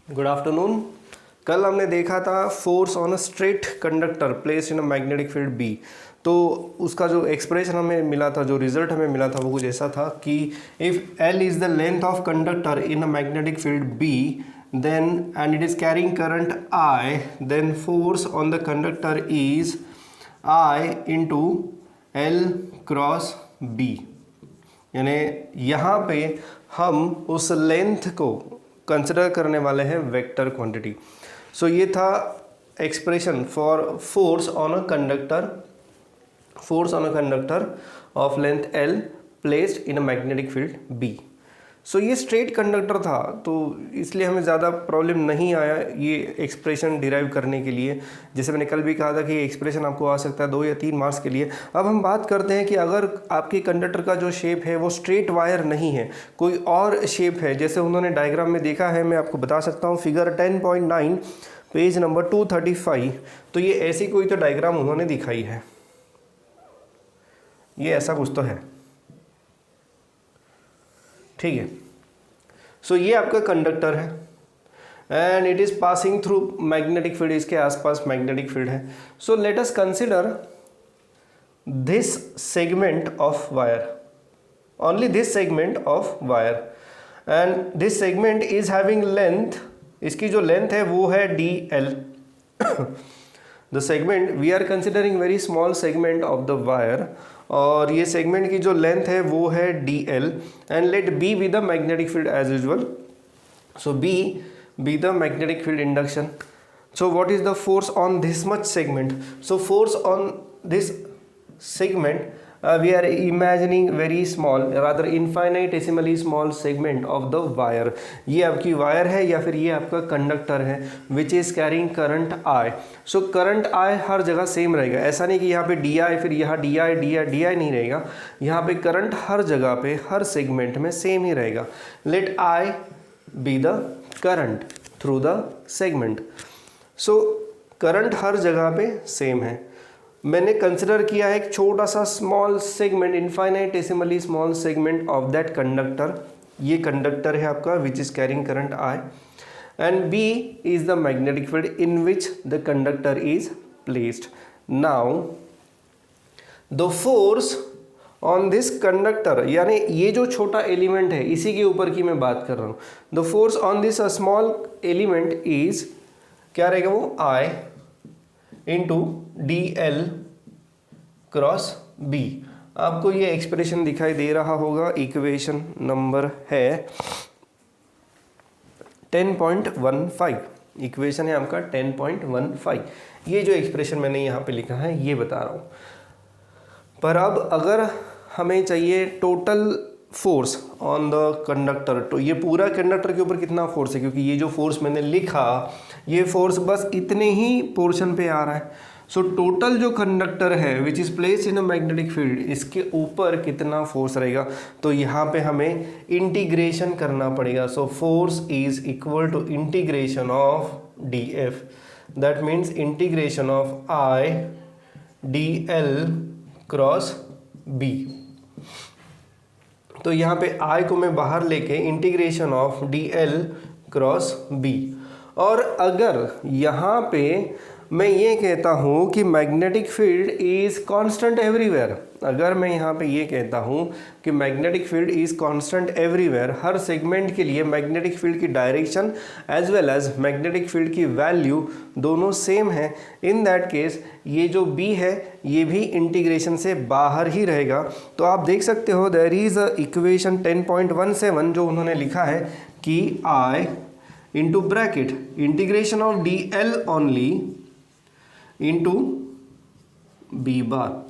Good afternoon. कल हमने देखा था force on a straight conductor placed in a magnetic field B. तो उसका जो एक्सप्रेशन हमें मिला था, जो रिजल्ट हमें मिला था, वो कुछ ऐसा था कि if L is the length of conductor in a magnetic field B then and it is carrying current I, then force on the conductor is I into L cross B. यानी यहाँ पे हम उस लेंथ को consider करने वाले हैं vector quantity. So ये था expression for force on a conductor of length L placed in a magnetic field B. So ये स्ट्रेट कंडक्टर था, तो इसलिए हमें ज़्यादा प्रॉब्लम नहीं आया ये एक्सप्रेशन डिराइव करने के लिए। जैसे मैंने कल भी कहा था कि ये एक्सप्रेशन आपको आ सकता है 2 या 3 मार्क्स के लिए। अब हम बात करते हैं कि अगर आपके कंडक्टर का जो शेप है वो स्ट्रेट वायर नहीं है, कोई और शेप है, जैसे उन्होंने डायग्राम में देखा है, मैं आपको बता सकता हूँ फिगर 10.9 पेज नंबर 235। तो ये ऐसी कोई तो डायग्राम उन्होंने दिखाई है, ये ऐसा कुछ तो है, ठीक है। सो ये आपका कंडक्टर है and it is passing through magnetic field, इसके आसपास मैग्नेटिक फील्ड है। So let us consider this segment of wire, only this segment of wire, and this segment is having length, इसकी जो लेंथ है वो है D L. The segment we are considering very small segment of the wire, और ये segment की जो length है वो है D L, and let B be the magnetic field as usual. So B be the magnetic field induction. So what is the force on this much segment? So force on this segment we are imagining very small, rather infinitesimally small segment of the wire. ये आपकी wire है या फिर ये आपका conductor है which is carrying current I. so current I हर जगह same रहेगा, ऐसा नहीं कि यहाँ पे DI फिर यहाँ DI नहीं रहेगा, यहाँ पे करंट हर जगह पे हर सेगमेंट में सेम ही रहेगा। let I be the current through the segment. so current हर जगह पे सेम है। मैंने कंसिडर किया है एक छोटा सा small segment, infinitesimally small segment of that conductor. ये कंडक्टर है आपका which is carrying current I, and B is the magnetic field in which the conductor is placed. Now the force on this conductor, यानी ये जो छोटा element है इसी के ऊपर की मैं बात कर रहा हूँ। The force on this small element is क्या रहेगा, वो I into D L cross B. आपको ये एक्सप्रेशन दिखाई दे रहा होगा, इक्वेशन नंबर है 10.15। इक्वेशन है आपका 10.15। ये जो एक्सप्रेशन मैंने यहाँ पे लिखा है ये बता रहा हूँ। पर अब अगर हमें चाहिए total force on the conductor, तो ये पूरा कंडक्टर के ऊपर कितना फोर्स है, क्योंकि ये जो फोर्स मैंने लिखा ये फोर्स बस इतने ही पोर्शन पे आ रहा है। सो टोटल जो कंडक्टर है which is placed in a magnetic field, इसके ऊपर कितना फोर्स रहेगा, तो यहाँ पे हमें इंटीग्रेशन करना पड़ेगा। So force is equal to integration of D F, that means integration of I D L cross B. तो यहाँ पे I को मैं बाहर लेके integration of D L cross B. और अगर यहाँ पे मैं ये कहता हूँ कि magnetic field is constant everywhere, अगर मैं यहाँ पे ये कहता हूँ कि magnetic field is constant everywhere, हर सेगमेंट के लिए मैग्नेटिक फील्ड की direction as well as magnetic field की वैल्यू दोनों सेम है, इन दैट केस ये जो B है ये भी इंटीग्रेशन से बाहर ही रहेगा। तो आप देख सकते हो देयर इज़ अ इक्वेशन 10.17 जो उन्होंने लिखा है कि I into bracket integration of D L only into B bar.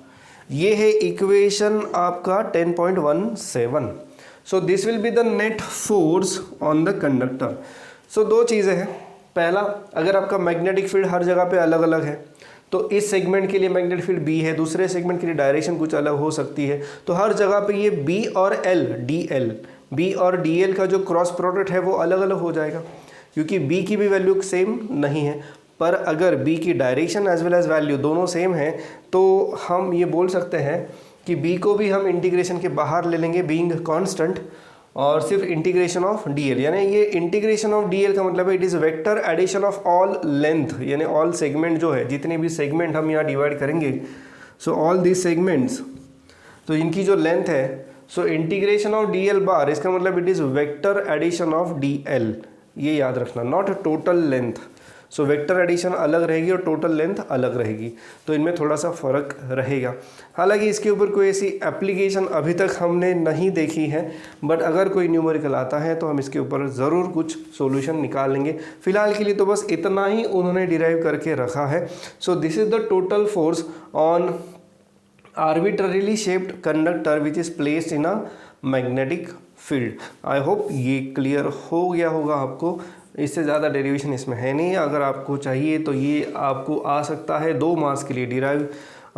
ये है इक्वेशन आपका 10.17। So this will be the net force on the conductor. So दो चीज़ें हैं, पहला अगर आपका मैग्नेटिक फील्ड हर जगह पे अलग अलग है तो इस सेगमेंट के लिए मैग्नेटिक फील्ड बी है, दूसरे सेगमेंट के लिए डायरेक्शन कुछ अलग हो सकती है, तो हर जगह पे ये बी और एल डी एल, बी और डी एल का जो क्रॉस प्रोडक्ट है वो अलग अलग हो जाएगा, क्योंकि बी की भी वैल्यू सेम नहीं है। पर अगर बी की direction as well as value दोनों सेम है तो हम ये बोल सकते हैं कि बी को भी हम इंटीग्रेशन के बाहर ले लेंगे बीइंग कांस्टेंट, और सिर्फ इंटीग्रेशन ऑफ डीएल, यानी ये इंटीग्रेशन ऑफ डीएल का मतलब है it is vector addition of all length, यानी ऑल सेगमेंट जो है, जितने भी सेगमेंट हम यहाँ डिवाइड करेंगे, सो ऑल दीज सेगमेंट्स, तो इनकी जो लेंथ है, so integration of D L bar, इसका मतलब it is vector addition of D L, ये याद रखना, not total length. So vector addition अलग रहेगी और टोटल लेंथ अलग रहेगी, तो इनमें थोड़ा सा फ़र्क रहेगा। हालांकि इसके ऊपर कोई ऐसी एप्लीकेशन अभी तक हमने नहीं देखी है, बट अगर कोई न्यूमेरिकल आता है तो हम इसके ऊपर ज़रूर कुछ सॉल्यूशन निकाल लेंगे। फिलहाल के लिए तो बस इतना ही उन्होंने डिराइव करके रखा है। So this is the total force on arbitrarily shaped conductor which is placed in a magnetic field. I hope ये क्लियर हो गया होगा आपको। इससे ज़्यादा डेरिवेशन इसमें है नहीं, अगर आपको चाहिए तो ये आपको आ सकता है 2 मार्क्स के लिए, derive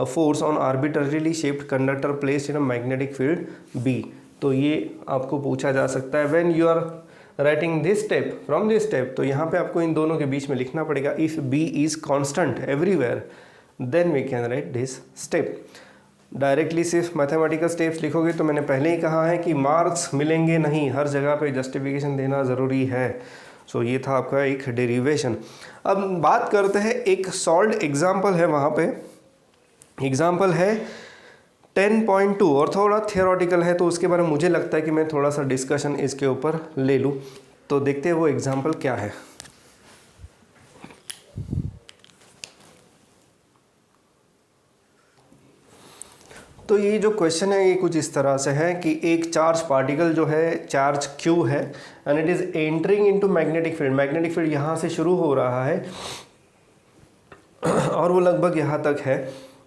force on arbitrarily shaped conductor placed in a magnetic field B, तो ये आपको पूछा जा सकता है। When you are writing this step from this step, तो यहाँ पे आपको इन दोनों के बीच में लिखना पड़ेगा if B is constant everywhere then we can write this step. Directly सिर्फ मैथमेटिकल स्टेप्स लिखोगे तो मैंने पहले ही कहा है कि मार्क्स मिलेंगे नहीं, हर जगह पे जस्टिफिकेशन देना ज़रूरी है। सो ये था आपका एक डेरिवेशन। अब बात करते हैं, एक सॉल्व्ड एग्जाम्पल है, वहाँ पे एग्जाम्पल है 10.2 और थोड़ा थियोरेटिकल है, तो उसके बारे में मुझे लगता है कि मैं थोड़ा सा डिस्कशन इसके ऊपर ले लूँ। तो देखते हैं वो एग्जाम्पल क्या है। तो ये जो क्वेश्चन है ये कुछ इस तरह से है कि एक चार्ज पार्टिकल जो है, चार्ज Q है, and it is entering into magnetic field. Magnetic field यहाँ से शुरू हो रहा है और वो लगभग यहाँ तक है,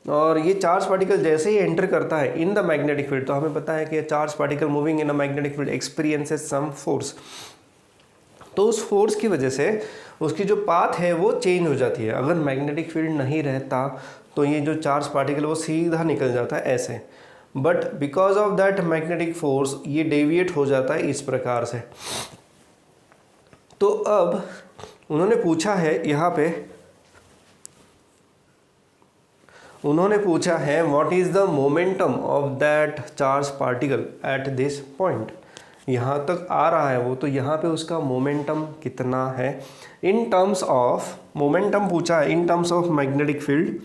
और ये चार्ज पार्टिकल जैसे ही एंटर करता है इन द मैग्नेटिक फील्ड, तो हमें पता है कि charge particle moving in a magnetic field experiences some force. तो उस फोर्स की वजह से उसकी जो पाथ है वो चेंज हो जाती है। अगर मैग्नेटिक फील्ड नहीं रहता तो ये जो चार्ज पार्टिकल वो सीधा निकल जाता है ऐसे, but because of that magnetic force ये डेविएट हो जाता है इस प्रकार से। तो अब उन्होंने पूछा है यहाँ पे, उन्होंने पूछा है what is the momentum of that charge particle at this point. यहाँ तक आ रहा है वो, तो यहाँ पे उसका मोमेंटम कितना है इन टर्म्स ऑफ, मोमेंटम पूछा है in terms of magnetic field.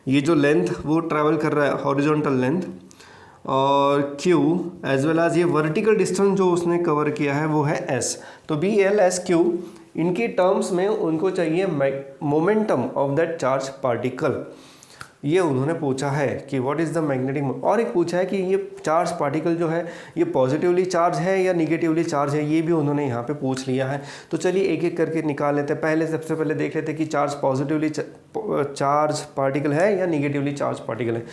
ये जो लेंथ वो ट्रैवल कर रहा है हॉरिजॉन्टल लेंथ, और Q एज वेल एज ये वर्टिकल डिस्टेंस जो उसने कवर किया है वो है S। तो BL/SQ इनकी टर्म्स में उनको चाहिए momentum of that charge particle. ये उन्होंने पूछा है कि व्हाट इज़ द मैग्नेटिक, और एक पूछा है कि ये चार्ज पार्टिकल जो है ये पॉजिटिवली चार्ज है या निगेटिवली चार्ज है, ये भी उन्होंने यहाँ पे पूछ लिया है। तो चलिए एक एक करके निकाल लेते हैं। पहले सबसे पहले देख लेते हैं कि चार्ज पॉजिटिवली चार्ज पार्टिकल है या निगेटिवली चार्ज पार्टिकल है।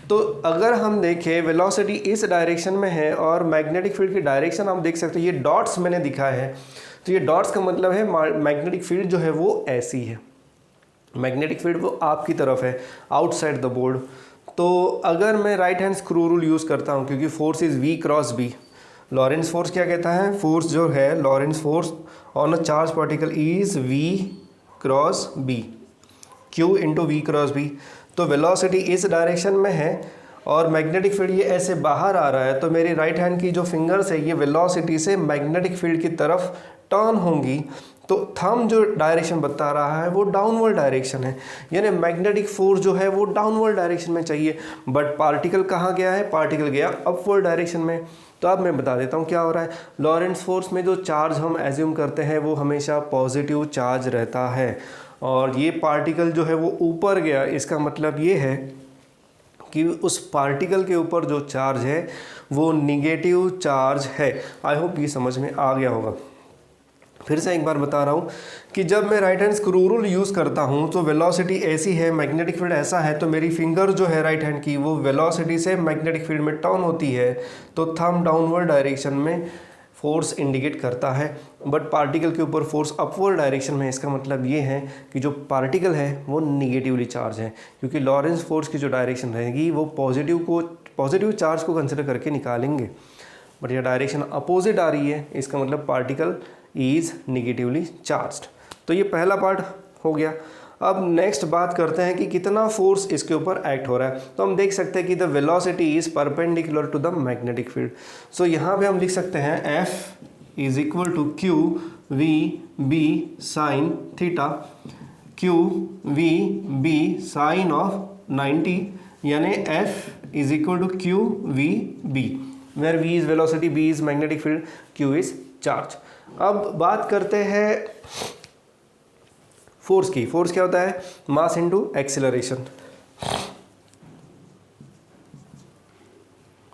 तो अगर हम देखें वेलोसिटी इस डायरेक्शन में है और मैग्नेटिक फील्ड की डायरेक्शन आप देख सकते हो, ये डॉट्स मैंने दिखाया है, तो ये डॉट्स का मतलब है मैग्नेटिक फील्ड जो है वो ऐसी है, मैग्नेटिक फील्ड वो आपकी तरफ है आउटसाइड द बोर्ड। तो अगर मैं right hand screw rule use करता हूँ, क्योंकि force is V cross B, Lawrence force क्या कहता है, फोर्स जो है Lawrence force on a charge particle is V cross B, Q into V cross B। तो वेलोसिटी इस डायरेक्शन में है और मैग्नेटिक फील्ड ये ऐसे बाहर आ रहा है, तो मेरी राइट हैंड की जो फिंगर्स है ये वेलोसिटी से मैग्नेटिक फील्ड की तरफ टर्न होंगी। तो थंब जो डायरेक्शन बता रहा है वो डाउनवर्ड डायरेक्शन है, यानी मैग्नेटिक फोर्स जो है वो डाउनवर्ड डायरेक्शन में चाहिए, बट पार्टिकल कहाँ गया है, पार्टिकल गया अपवर्ड डायरेक्शन में। तो अब मैं बता देता हूँ क्या हो रहा है। लॉरेंस फोर्स में जो चार्ज हम एज्यूम करते हैं वो हमेशा पॉजिटिव चार्ज रहता है, और ये पार्टिकल जो है वो ऊपर गया, इसका मतलब ये है कि उस पार्टिकल के ऊपर जो चार्ज है वो निगेटिव चार्ज है। आई होप ये समझ में आ गया होगा। फिर से एक बार बता रहा हूँ कि जब मैं right hand screw rule use करता हूँ तो वेलोसिटी ऐसी है, मैग्नेटिक फील्ड ऐसा है, तो मेरी फिंगर जो है राइट हैंड की वो वेलोसिटी से मैग्नेटिक फील्ड में टर्न होती है, तो थंब डाउनवर्ड डायरेक्शन में फोर्स इंडिकेट करता है, बट पार्टिकल के ऊपर फोर्स अपवर्ड डायरेक्शन में। इसका मतलब ये है कि जो पार्टिकल है वो निगेटिवली चार्ज है, क्योंकि लॉरेंस फोर्स की जो डायरेक्शन रहेगी वो पॉजिटिव चार्ज को कंसिडर करके निकालेंगे, बट ये डायरेक्शन अपोजिट आ रही है, इसका मतलब पार्टिकल इज़ निगेटिवली चार्ज्ड। तो ये पहला पार्ट हो गया। अब नेक्स्ट बात करते हैं कि कितना फोर्स इसके ऊपर एक्ट हो रहा है। तो हम देख सकते हैं कि the velocity is perpendicular to the magnetic field. So यहाँ पे हम लिख सकते हैं F is equal to Q V B sine theta, Q V B sine of 90, यानी F is equal to Q V B, where V is velocity, B is magnetic field, Q is charge. अब बात करते हैं force की। Force क्या होता है? Mass into acceleration.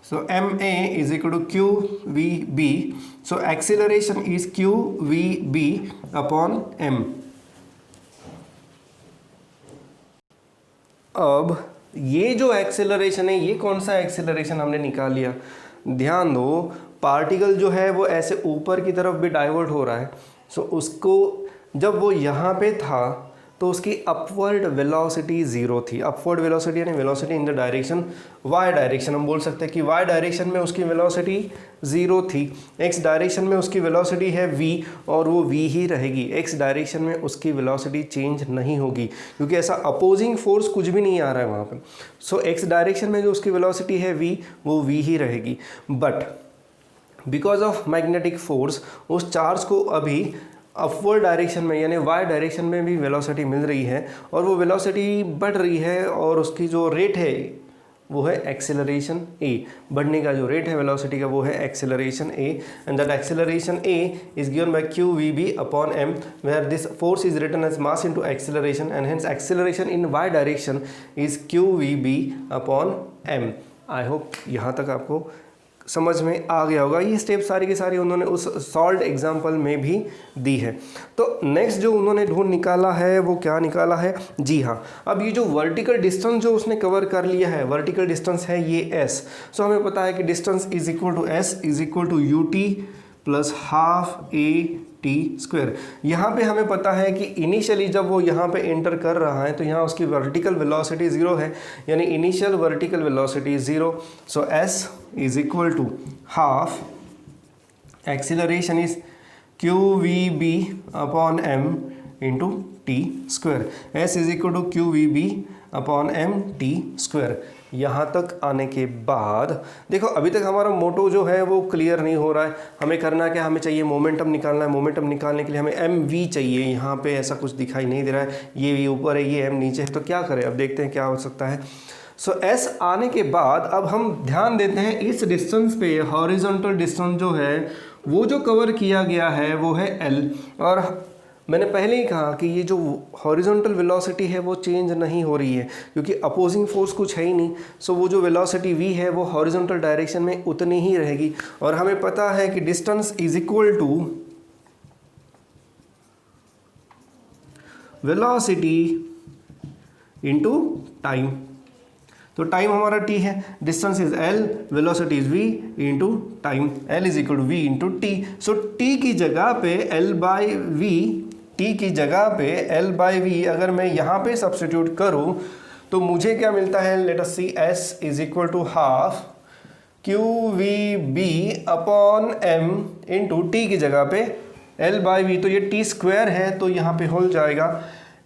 So ma is equal to qvb. So acceleration is qvb upon m. अब ये जो एक्सेलरेशन है, ये कौन सा एक्सेलरेशन हमने निकाल लिया? ध्यान दो, पार्टिकल जो है वो ऐसे ऊपर की तरफ भी डाइवर्ट हो रहा है। सो उसको जब वो यहाँ पे था तो उसकी अपवर्ड वेलोसिटी ज़ीरो थी। अपवर्ड वेलोसिटी यानी velocity in the direction Y direction. हम बोल सकते हैं कि वाई डायरेक्शन में उसकी वेलोसिटी ज़ीरो थी। एक्स डायरेक्शन में उसकी वेलोसिटी है v और वो v ही रहेगी। एक्स डायरेक्शन में उसकी वेलोसिटी चेंज नहीं होगी क्योंकि ऐसा अपोजिंग फोर्स कुछ भी नहीं आ रहा है वहाँ पे। सो एक्स डायरेक्शन में जो उसकी वेलोसिटी है v, वो v ही रहेगी। But because of magnetic force उस चार्ज को अभी अपवर्ड डायरेक्शन में यानी वाई डायरेक्शन में भी वेलोसिटी मिल रही है और वो वेलोसिटी बढ़ रही है और उसकी जो रेट है वो है एक्सेलरेशन a। बढ़ने का जो रेट है वेलोसिटी का वो है acceleration a, and that acceleration a is given by qvb upon m, where this force is written as mass into acceleration and hence acceleration in y direction is qvb upon m। I hope यहाँ तक आपको समझ में आ गया होगा। ये step सारी की सारी उन्होंने उस सॉल्व्ड एग्जाम्पल में भी दी है। तो नेक्स्ट जो उन्होंने ढूंढ निकाला है वो क्या निकाला है? जी हाँ, अब ये जो वर्टिकल डिस्टेंस जो उसने कवर कर लिया है, वर्टिकल डिस्टेंस है ये s। सो हमें पता है कि distance is equal to s is equal to ut plus half a t square. यहाँ पे हमें पता है कि इनिशियली जब वो यहाँ पे एंटर कर रहा है तो यहाँ उसकी वर्टिकल वेलोसिटी ज़ीरो है, यानी initial vertical velocity zero. So s is equal to half acceleration is qvb upon m into T square. s is equal to qvb upon m t square. यहाँ तक आने के बाद देखो अभी तक हमारा मोटो जो है वो क्लियर नहीं हो रहा है। हमें करना क्या? हमें चाहिए मोमेंटम निकालना है। मोमेंटम निकालने के लिए हमें mv चाहिए। यहाँ पे ऐसा कुछ दिखाई नहीं दे रहा है, ये v ऊपर है, ये m नीचे है। तो क्या करें? अब देखते हैं क्या हो सकता है। सो s आने के बाद अब हम ध्यान देते हैं इस डिस्टेंस पे, हॉरिजॉन्टल डिस्टेंस जो है वो जो कवर किया गया है वो है l। और मैंने पहले ही कहा कि ये जो हॉरिजॉन्टल वेलोसिटी है वो चेंज नहीं हो रही है क्योंकि अपोजिंग फोर्स कुछ है ही नहीं। सो वो जो वेलोसिटी v है वो हॉरिजॉन्टल डायरेक्शन में उतनी ही रहेगी। और हमें पता है कि distance is equal to velocity into time. तो टाइम हमारा t है, distance is l, velocity is v into time. l is equal to v into T. So t की जगह पे l बाई वी, t की जगह पे l बाई वी अगर मैं यहाँ पे सब्स्टिट्यूट करूँ तो मुझे क्या मिलता है? Let us see, s is equal to half qvb upon m into T की जगह पे l बाई वी, तो ये t स्क्वायर है तो यहाँ पे हो जाएगा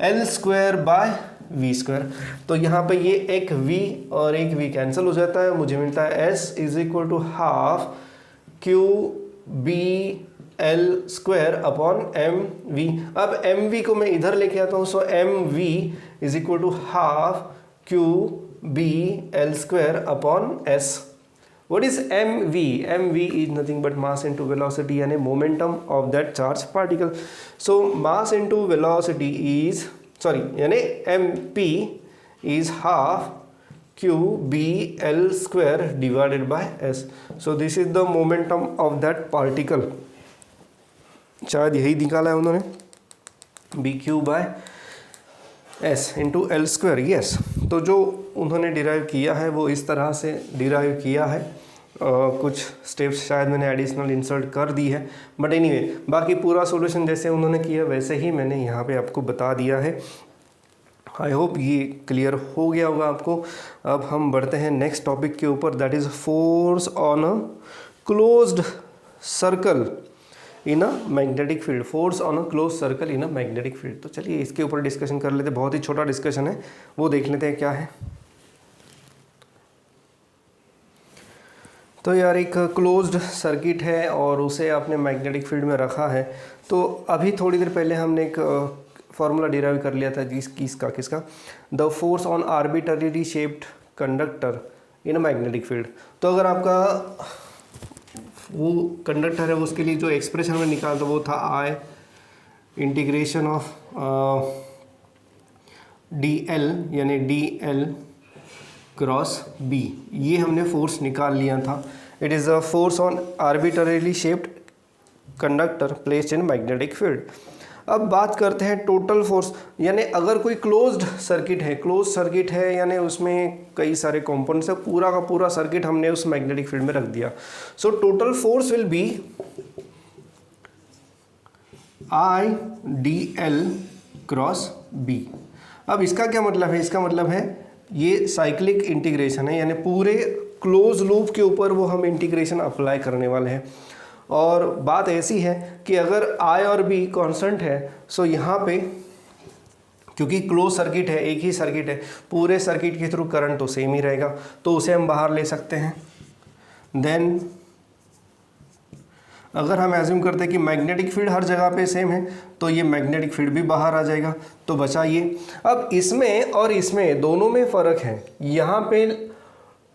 l square by v square. तो यहाँ पे ये एक v और एक v कैंसिल हो जाता है, मुझे मिलता है s is equal to half qb l square upon mv। अब mv को मैं इधर लेके आता हूँ। So mv is equal to half qb l square upon s। What is mv? mv is nothing but mass into velocity यानी momentum of that charged particle. So mass into velocity is यानी mp is half qbl square divided by s. So this is the momentum of that particle. शायद यही निकाला है उन्होंने, bq by s into L square. Yes, तो जो उन्होंने derive किया है वो इस तरह से डिराइव किया है। कुछ स्टेप्स शायद मैंने एडिशनल इंसर्ट कर दी है, बट एनीवे बाकी पूरा सॉल्यूशन जैसे उन्होंने किया वैसे ही मैंने यहाँ पे आपको बता दिया है। आई होप ये क्लियर हो गया होगा आपको। अब हम बढ़ते हैं नेक्स्ट टॉपिक के ऊपर, that is force on a closed circle in a magnetic field, force on a close circle in a magnetic field. तो चलिए इसके ऊपर डिस्कशन कर लेते हैं, बहुत ही छोटा डिस्कशन है, वो देख लेते हैं क्या है। तो यार एक क्लोज्ड सर्किट है और उसे आपने मैग्नेटिक फील्ड में रखा है। तो अभी थोड़ी देर पहले हमने एक फॉर्मूला डिराइव कर लिया था किसका, the force on arbitrarily shaped conductor in a magnetic field. तो अगर आपका वो कंडक्टर है उसके लिए जो एक्सप्रेशन में निकाला था वो था I integration of D L, यानी डी एल क्रॉस बी, ये हमने फोर्स निकाल लिया था। It is a force on arbitrarily shaped conductor placed in magnetic field. अब बात करते हैं टोटल फोर्स, यानी अगर कोई क्लोज्ड सर्किट है यानी उसमें कई सारे कंपोनेंट्स है, पूरा का पूरा सर्किट हमने उस मैग्नेटिक फील्ड में रख दिया। So total force will be I D L cross B. अब इसका क्या मतलब है, इसका मतलब है ये साइक्लिक इंटीग्रेशन है, यानी पूरे क्लोज लूप के ऊपर वो हम इंटीग्रेशन अप्लाई करने वाले हैं। और बात ऐसी है कि अगर आई और बी कांस्टेंट है, सो यहाँ पे क्योंकि क्लोज सर्किट है, एक ही सर्किट है, पूरे सर्किट के थ्रू करंट तो सेम ही रहेगा, तो उसे हम बाहर ले सकते हैं। देन अगर हम एज्यूम करते हैं कि मैग्नेटिक फील्ड हर जगह पे सेम है, तो ये मैग्नेटिक फील्ड भी बाहर आ जाएगा। तो बचा ये। अब इसमें और इसमें दोनों में फ़र्क है, यहाँ पे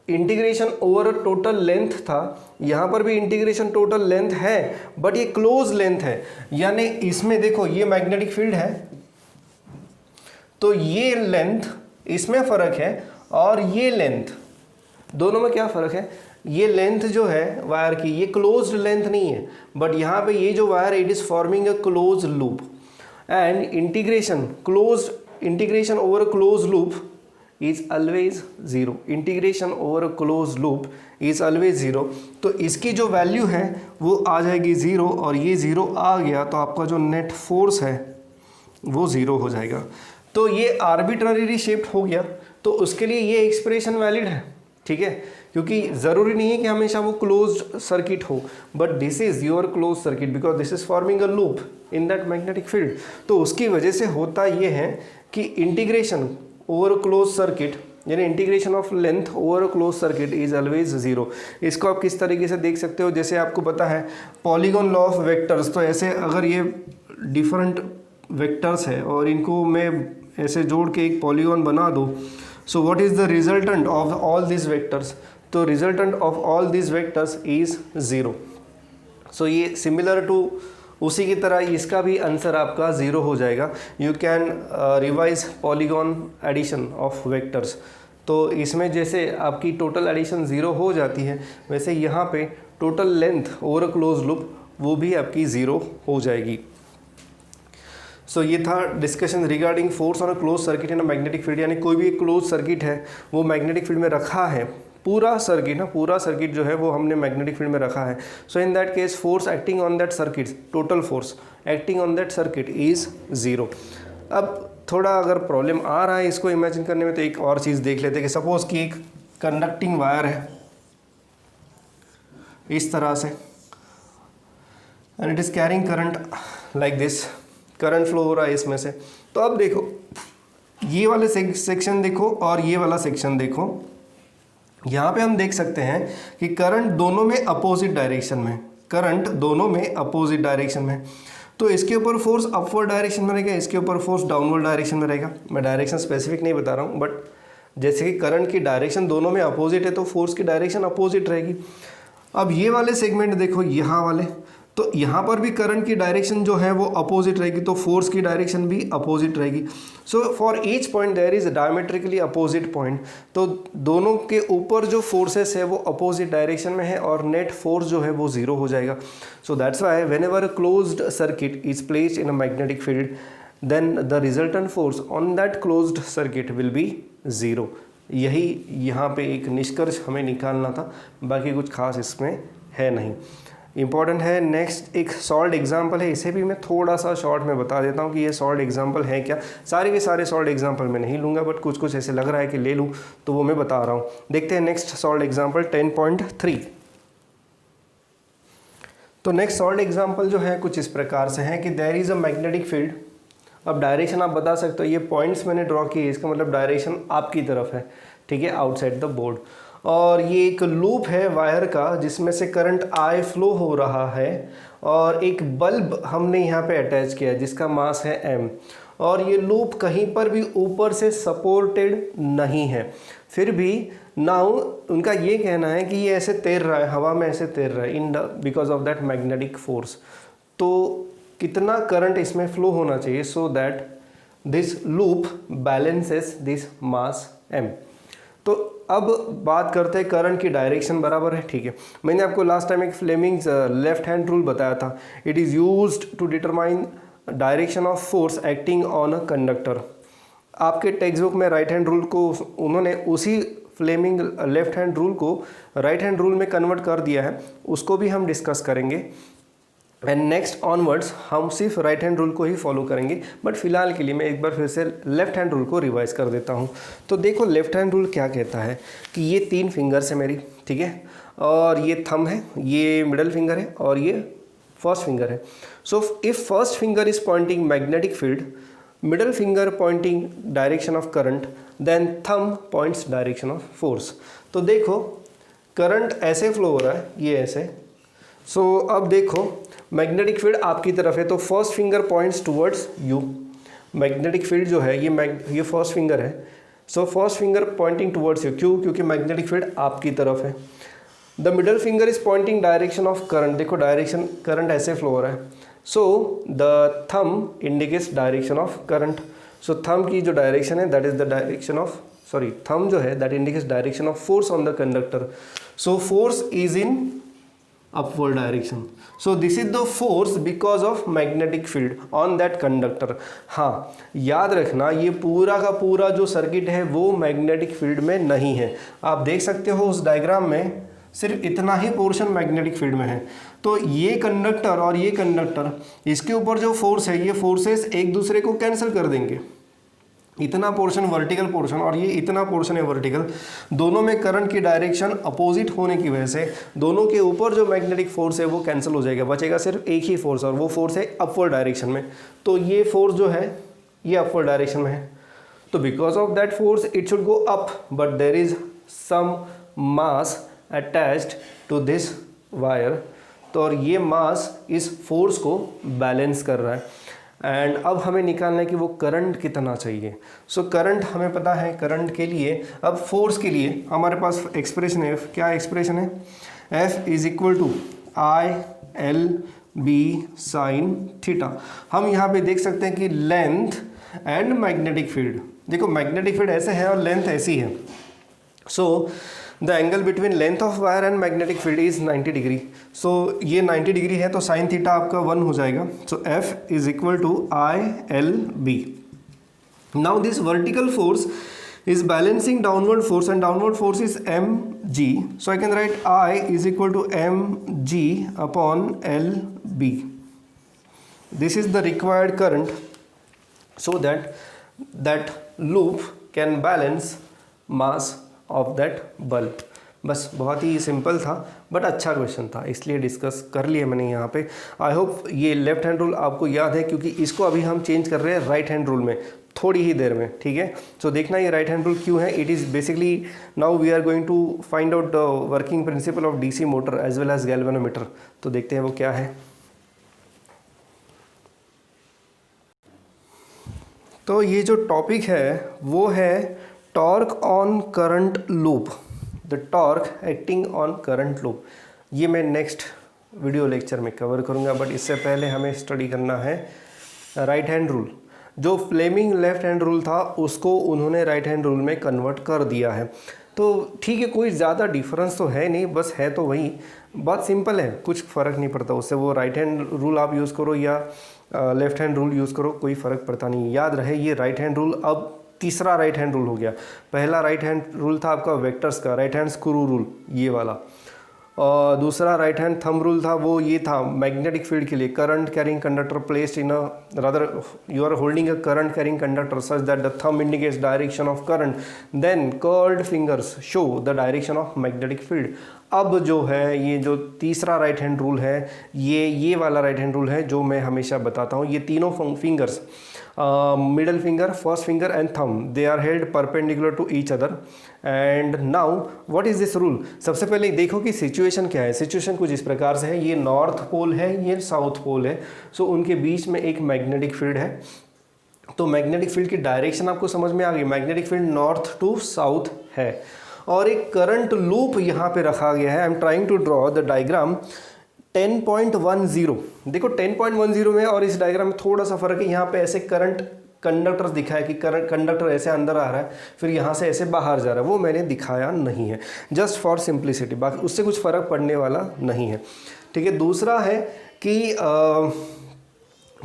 इंटीग्रेशन ओवर टोटल लेंथ था, यहाँ पर भी इंटीग्रेशन टोटल लेंथ है, बट ये क्लोज लेंथ है। यानी इसमें देखो ये मैग्नेटिक फील्ड है, तो ये लेंथ इसमें फ़र्क है, और ये लेंथ दोनों में क्या फ़र्क है, ये लेंथ जो है वायर की ये क्लोज्ड लेंथ नहीं है, बट यहाँ पे ये जो wire it is forming a close loop, and integration over close loop is always zero. Integration over close loop is always zero. तो इसकी जो वैल्यू है वो आ जाएगी ज़ीरो, और ये ज़ीरो आ गया तो आपका जो नेट फोर्स है वो ज़ीरो हो जाएगा। तो ये आर्बिट्ररीली शिफ्ट हो गया, तो उसके लिए ये एक्सप्रेशन वैलिड है, ठीक है, क्योंकि ज़रूरी नहीं है कि हमेशा वो क्लोज्ड सर्किट हो, but this is your close circuit because this is forming a loop in that magnetic field. तो उसकी वजह से होता ये है कि इंटीग्रेशन ओवर क्लोज सर्किट, यानी integration of length over close circuit is always zero. इसको आप किस तरीके से देख सकते हो, जैसे आपको पता है पॉलीगॉन लॉ ऑफ वेक्टर्स, तो ऐसे अगर ये डिफरेंट वेक्टर्स है और इनको मैं ऐसे जोड़ के एक पॉलीगॉन बना दूँ, so what is the resultant of all this vectors, तो resultant of all this vectors is zero. So ये सिमिलर टू उसी की तरह इसका भी आंसर आपका ज़ीरो हो जाएगा। You can revise polygon addition of vectors, तो इसमें जैसे आपकी टोटल एडिशन ज़ीरो हो जाती है, वैसे यहाँ पे total length over close loop वो भी आपकी ज़ीरो हो जाएगी। सो ये था discussion regarding force on a close circuit in a magnetic field, यानी कोई भी एक क्लोज सर्किट है वो मैग्नेटिक फील्ड में रखा है, पूरा सर्किट जो है वो हमने मैग्नेटिक फील्ड में रखा है। So in that case force acting on that circuit, total force acting on that circuit is zero. अब थोड़ा अगर प्रॉब्लम आ रहा है इसको इमेजिन करने में, तो एक और चीज़ देख लेते हैं कि सपोज़ कि एक कंडक्टिंग वायर है इस तरह से, and it is carrying current like this, current flow हो रहा है इसमें से। तो अब देखो ये वाले सेक्शन देखो और ये वाला सेक्शन देखो, यहाँ पे हम देख सकते हैं कि करंट दोनों में अपोजिट डायरेक्शन में, तो इसके ऊपर फोर्स अपवर्ड डायरेक्शन में रहेगा, इसके ऊपर फोर्स डाउनवर्ड डायरेक्शन में रहेगा। मैं डायरेक्शन स्पेसिफिक नहीं बता रहा हूँ, बट जैसे कि करंट की डायरेक्शन दोनों में अपोजिट है तो फोर्स की डायरेक्शन अपोजिट रहेगी। अब ये वाले सेगमेंट देखो, यहाँ वाले, तो यहाँ पर भी करंट की डायरेक्शन जो है वो अपोजिट रहेगी, तो फोर्स की डायरेक्शन भी अपोजिट रहेगी। So for each point there is diametrically opposite point, तो दोनों के ऊपर जो फोर्सेस है वो अपोजिट डायरेक्शन में है और नेट फोर्स जो है वो ज़ीरो हो जाएगा। So that's why whenever a closed circuit is placed in a magnetic field, then the resultant force on that closed circuit will be zero. यही यहाँ पे एक निष्कर्ष हमें निकालना था, बाकी कुछ खास इसमें है नहीं। इम्पॉर्टेंट है नेक्स्ट एक सॉल्ड एग्जाम्पल है, इसे भी मैं थोड़ा सा शॉर्ट में बता देता हूँ कि ये सॉल्ड एग्जाम्पल है क्या। सारे के सारे सॉल्ड एग्जाम्पल मैं नहीं लूँगा, बट कुछ कुछ ऐसे लग रहा है कि ले लूँ, तो वो मैं बता रहा हूँ। देखते हैं नेक्स्ट सॉल्ड एग्जाम्पल 10.3। तो नेक्स्ट सॉल्व एग्जांपल जो है कुछ इस प्रकार से है कि there is a magnetic field. अब डायरेक्शन आप बता सकते हो, ये पॉइंट्स मैंने ड्रॉ किए, इसका मतलब डायरेक्शन आपकी तरफ है, ठीक है, आउटसाइड द बोर्ड। और ये एक लूप है वायर का जिसमें से करंट आई फ्लो हो रहा है, और एक बल्ब हमने यहाँ पे अटैच किया है जिसका मास है m, और ये लूप कहीं पर भी ऊपर से सपोर्टेड नहीं है। फिर भी नाउ उनका ये कहना है कि ये ऐसे तैर रहा है, हवा में ऐसे तैर रहा है in because of that magnetic force. तो कितना करंट इसमें फ्लो होना चाहिए so that this loop balances this mass m। तो अब बात करते हैं करंट की डायरेक्शन बराबर है, ठीक है। मैंने आपको लास्ट टाइम एक फ्लेमिंग्स लेफ्ट हैंड रूल बताया था। It is used to determine direction of force acting on a conductor. आपके टेक्स्ट बुक में राइट हैंड रूल को उन्होंने उसी फ्लेमिंग लेफ्ट हैंड रूल को राइट हैंड रूल में कन्वर्ट कर दिया है, उसको भी हम डिस्कस करेंगे। एंड नेक्स्ट ऑनवर्ड्स हम सिर्फ राइट हैंड रूल को ही फॉलो करेंगे, बट फिलहाल के लिए मैं एक बार फिर से लेफ्ट हैंड रूल को रिवाइज कर देता हूँ। तो देखो लेफ्ट हैंड रूल क्या कहता है कि ये 3 फिंगर्स है मेरी, ठीक है, और ये थंब है, ये मिडल फिंगर है, और ये फर्स्ट फिंगर है। So if first finger is pointing magnetic field, middle finger pointing direction of current, then thumb points direction of force. तो देखो करंट ऐसे फ्लो हो रहा है, ये ऐसे। सो अब देखो मैग्नेटिक फील्ड आपकी तरफ है, तो first finger points towards you. Magnetic field जो है ये फर्स्ट फिंगर है, so first finger pointing towards you. क्यों? क्योंकि मैग्नेटिक फील्ड आपकी तरफ है। The middle finger is Poynting direction of current. देखो डायरेक्शन करंट ऐसे फ्लो हो रहा है, so the thumb indicates direction of current. So thumb की जो डायरेक्शन है that is the direction of thumb जो है that indicates direction of force on the conductor. So force is in upward direction. So this is the force because of magnetic field on that conductor. हाँ याद रखना ये पूरा का पूरा जो सर्किट है वो मैग्नेटिक फील्ड में नहीं है। आप देख सकते हो उस डायग्राम में सिर्फ इतना ही पोर्शन मैग्नेटिक फील्ड में है। तो ये कंडक्टर और ये कंडक्टर, इसके ऊपर जो फोर्स है, ये फोर्सेस एक दूसरे को कैंसिल कर देंगे। इतना पोर्शन वर्टिकल पोर्शन और ये इतना पोर्शन है वर्टिकल, दोनों में करंट की डायरेक्शन अपोजिट होने की वजह से दोनों के ऊपर जो मैग्नेटिक फोर्स है वो कैंसिल हो जाएगा, बचेगा सिर्फ एक ही फोर्स, और वो फोर्स है अपवर्ड डायरेक्शन में। तो ये फोर्स जो है ये अपवर्ड डायरेक्शन में है, तो because of that force it should go up, but there is some mass attached to this wire. तो और ये मास इस फोर्स को बैलेंस कर रहा है। एंड अब हमें निकालना है कि वो करंट कितना चाहिए। सो करंट हमें पता है, करंट के लिए अब फोर्स के लिए हमारे पास एक्सप्रेशन है। क्या एक्सप्रेशन है? F is equal to I L B sine theta. हम यहाँ पे देख सकते हैं कि लेंथ एंड मैग्नेटिक फील्ड, देखो मैग्नेटिक फील्ड ऐसे है और लेंथ ऐसी है। So the angle between length of wire and magnetic field is 90 degree. So ये 90 डिग्री है तो साइन थीटा आपका 1 हो जाएगा। So F is equal to I L B. Now this vertical force is balancing downward force and downward force is mg. So I can write I is equal to mg upon lb. This is the required current so that loop can balance mass of that bulb. बस बहुत ही simple था but अच्छा question था, इसलिए discuss कर लिया मैंने यहाँ पे। आई होप ये लेफ्ट हैंड रूल आपको याद है, क्योंकि इसको अभी हम चेंज कर रहे हैं राइट हैंड रूल में थोड़ी ही देर में, ठीक है। सो देखना ये राइट हैंड रूल क्यों है। It is basically now we are going to find out the working principle of DC motor as well as galvanometer. तो देखते हैं वो क्या है। तो ये जो टॉपिक है वो है torque on current loop, the torque acting on current loop. ये मैं नेक्स्ट वीडियो लेक्चर में कवर करूँगा, बट इससे पहले हमें स्टडी करना है राइट हैंड रूल। जो फ्लेमिंग लेफ्ट हैंड रूल था उसको उन्होंने राइट हैंड रूल में कन्वर्ट कर दिया है। तो ठीक है, कोई ज़्यादा डिफरेंस तो है नहीं, बस है तो वही, बहुत सिंपल है, कुछ फ़र्क नहीं पड़ता उससे। वो राइट हैंड रूल आप यूज़ करो या लेफ्ट हैंड रूल यूज़ करो, कोई फ़र्क पड़ता नहीं। याद रहे ये राइट हैंड रूल अब तीसरा राइट हैंड रूल हो गया। पहला राइट हैंड रूल था आपका वेक्टर्स का, राइट हैंड स्क्रू रूल ये वाला, और दूसरा राइट हैंड थंब रूल था, वो ये था मैग्नेटिक फील्ड के लिए, current carrying conductor placed in a rather you are holding a current carrying conductor such that the thumb indicates direction of current, then curled fingers show the direction of magnetic field. अब जो है ये जो तीसरा right hand rule है, ये वाला right hand rule है जो मैं हमेशा बताता हूँ। ये तीनों fingers, middle finger, first finger and thumb, they are held perpendicular to each other. And now what is this rule? सबसे पहले देखो कि सिचुएशन क्या है। सिचुएशन कुछ इस प्रकार से है, ये नॉर्थ पोल है, ये साउथ पोल है। सो उनके बीच में एक मैग्नेटिक फील्ड है। तो मैग्नेटिक फील्ड की डायरेक्शन आपको समझ में आ गई, magnetic field north to south है। और एक करंट लूप यहाँ पे रखा गया है। I am trying to draw the diagram 10.10। देखो 10.10 में और इस डायग्राम में थोड़ा सा फर्क है। यहाँ पे ऐसे करंट कंडक्टर दिखा है कि करंट कंडक्टर ऐसे अंदर आ रहा है, फिर यहाँ से ऐसे बाहर जा रहा है, वो मैंने दिखाया नहीं है, जस्ट फॉर सिंप्लिसिटी, बाकी उससे कुछ फ़र्क पड़ने वाला नहीं है। ठीक है। दूसरा है कि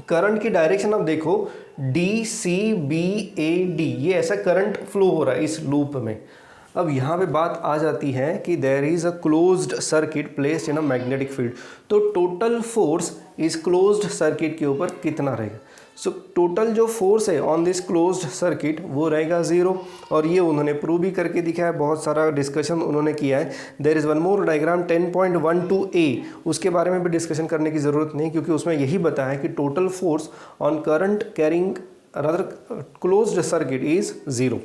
करंट की डायरेक्शन आप देखो, DCBAD, ये ऐसा करंट फ्लो हो रहा है इस लूप में। अब यहाँ पे बात आ जाती है कि there is a closed circuit placed in a magnetic field. तो टोटल फोर्स इस क्लोज्ड सर्किट के ऊपर कितना रहेगा? सो टोटल जो फोर्स है ऑन दिस क्लोज्ड सर्किट वो रहेगा 0। और ये उन्होंने प्रूव भी करके दिखाया है, बहुत सारा डिस्कशन उन्होंने किया है। There is one more diagram 10.12A, उसके बारे में भी डिस्कशन करने की ज़रूरत नहीं, क्योंकि उसमें यही बताया है कि total force on current carrying rather closed circuit is 0।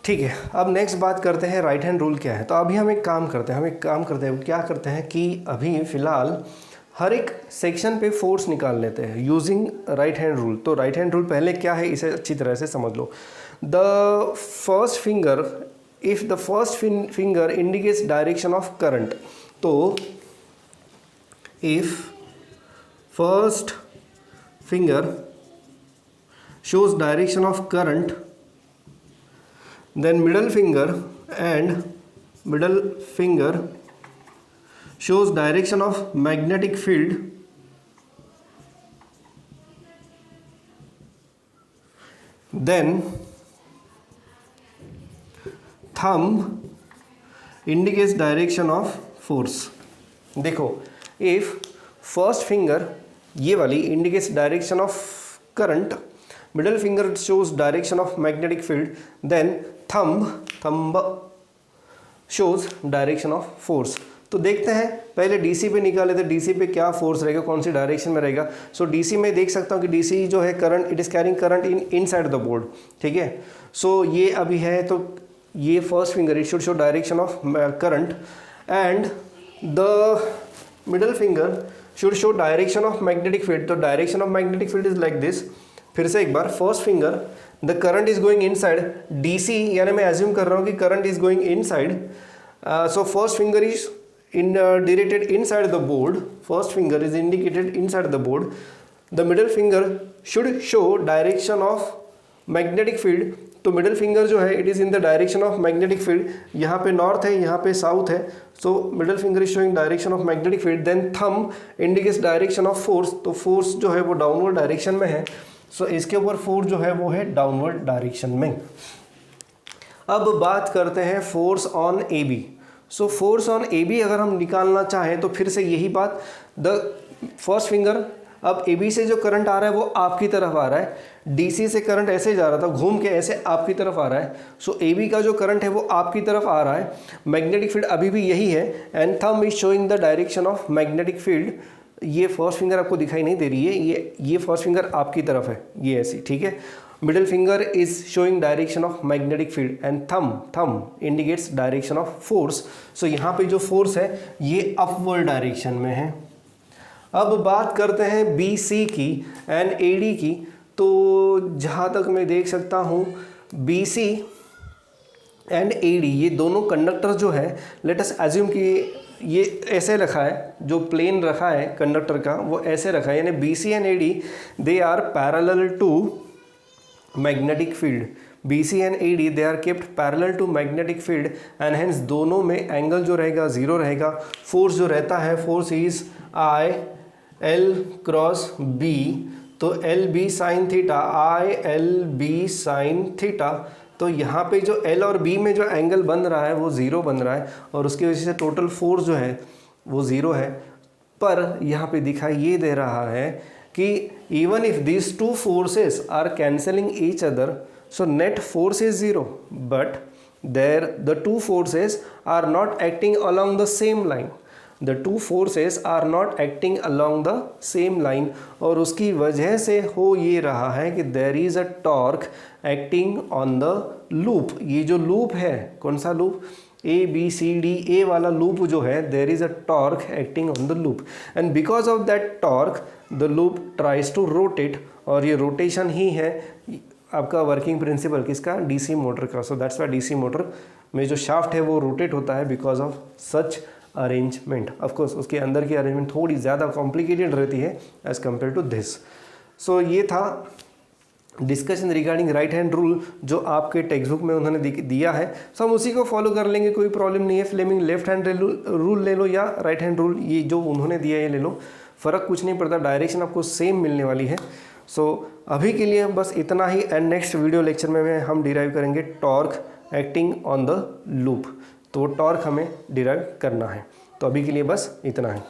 ठीक है। अब नेक्स्ट बात करते हैं राइट हैंड रूल क्या है। तो अभी हम एक काम करते हैं, क्या करते हैं कि अभी फ़िलहाल हर एक सेक्शन पे फोर्स निकाल लेते हैं यूजिंग राइट हैंड रूल। तो राइट हैंड रूल पहले क्या है इसे अच्छी तरह से समझ लो। The first finger, if the first finger indicates direction of current, तो if first finger shows direction of current, then middle finger shows direction of magnetic field, then thumb indicates direction of force। देखो, if first finger ये वाली indicates direction of current, middle finger shows direction of magnetic field, then thumb shows direction of force। तो देखते हैं, पहले DC पे निकाले थे, DC पे क्या फोर्स रहेगा, कौन सी डायरेक्शन में रहेगा। सो DC में देख सकता हूँ कि DC जो है current, it is carrying current inside the board. ठीक है। सो ये अभी है, तो ये first finger it should show direction of current and the middle finger should show direction of magnetic field. तो direction of magnetic field is like this. फिर से एक बार, first finger the current is going inside, DC यानी मैं assume कर रहा हूँ कि current is going inside, so first finger is directed inside the board, first finger is indicated inside the board, the middle finger should show direction of magnetic field। तो middle finger जो है it is in the direction of magnetic field, यहाँ पे north है, यहाँ पे south है। So middle finger is showing direction of magnetic field, then thumb indicates direction of force. तो फोर्स जो है वो डाउनवर्ड डायरेक्शन में है। सो इसके ऊपर फोर्स जो है वो है डाउनवर्ड डायरेक्शन में। अब बात करते हैं force on AB। So force on AB अगर हम निकालना चाहें तो फिर से यही बात, द फर्स्ट फिंगर, अब AB से जो करंट आ रहा है वो आपकी तरफ आ रहा है, DC से करंट ऐसे जा रहा था, घूम के ऐसे आपकी तरफ आ रहा है। सो AB का जो करंट है वो आपकी तरफ आ रहा है, मैग्नेटिक फील्ड अभी भी यही है, and thumb is showing the direction of magnetic field. ये फर्स्ट फिंगर आपको दिखाई नहीं दे रही है, ये फर्स्ट फिंगर आपकी तरफ है, ये ऐसी। ठीक है। Middle finger is showing direction of magnetic field and thumb indicates direction of force. So यहाँ पे जो फोर्स है ये अपवर्ड डायरेक्शन में है। अब बात करते हैं BC की एंड AD की। तो जहाँ तक मैं देख सकता हूँ BC एंड AD ये दोनों कंडक्टर जो है, लेट अस एज्यूम कि ये ऐसे रखा है, जो प्लेन रखा है कंडक्टर का वो ऐसे रखा है, यानी BC and AD they are parallel to magnetic field. BC and AD they are kept parallel to magnetic field and hence दोनों में एंगल जो रहेगा 0 रहेगा। फोर्स जो रहता है, force is I L cross B, तो LB sine theta, ILB sine theta. तो यहाँ पे जो L और B में जो एंगल बन रहा है वो 0 बन रहा है, और उसकी वजह से टोटल फोर्स जो है वो 0 है। पर यहाँ पे दिखाई ये दे रहा है कि even if these two forces are cancelling each other, so net force is 0, but there the two forces are not acting along the same line, the two forces are not acting along the same line, और उसकी वजह से हो ये रहा है कि there is a torque acting on the loop। ये जो लूप है, कौन सा लूप, ABCD वाला लूप जो है, there is a torque acting on the loop and because of that torque the loop tries to rotate, और ये रोटेशन ही है आपका वर्किंग प्रिंसिपल किसका, डीसी मोटर का। सो दैट्स वाई डीसी मोटर में जो शाफ्ट है वो रोटेट होता है because of such arrangement. Of course उसके अंदर की अरेंजमेंट थोड़ी ज़्यादा कॉम्प्लिकेटेड रहती है एज़ कम्पेयर टू दिस। सो ये था discussion regarding right hand rule जो आपके टेक्स्ट बुक में उन्होंने दिया है। सो हम उसी को फॉलो कर लेंगे, कोई प्रॉब्लम नहीं है। फ्लेमिंग लेफ्ट हैंड रूल ले लो या राइट हैंड रूल, ये जो उन्होंने दिया है ये ले लो, फ़र्क कुछ नहीं पड़ता, डायरेक्शन आपको सेम मिलने वाली है। सो अभी के लिए बस इतना ही एंड नेक्स्ट वीडियो लेक्चर में हम डिराइव करेंगे torque acting on the loop. तो टॉर्क हमें डिराइव करना है। तो अभी के लिए बस इतना है।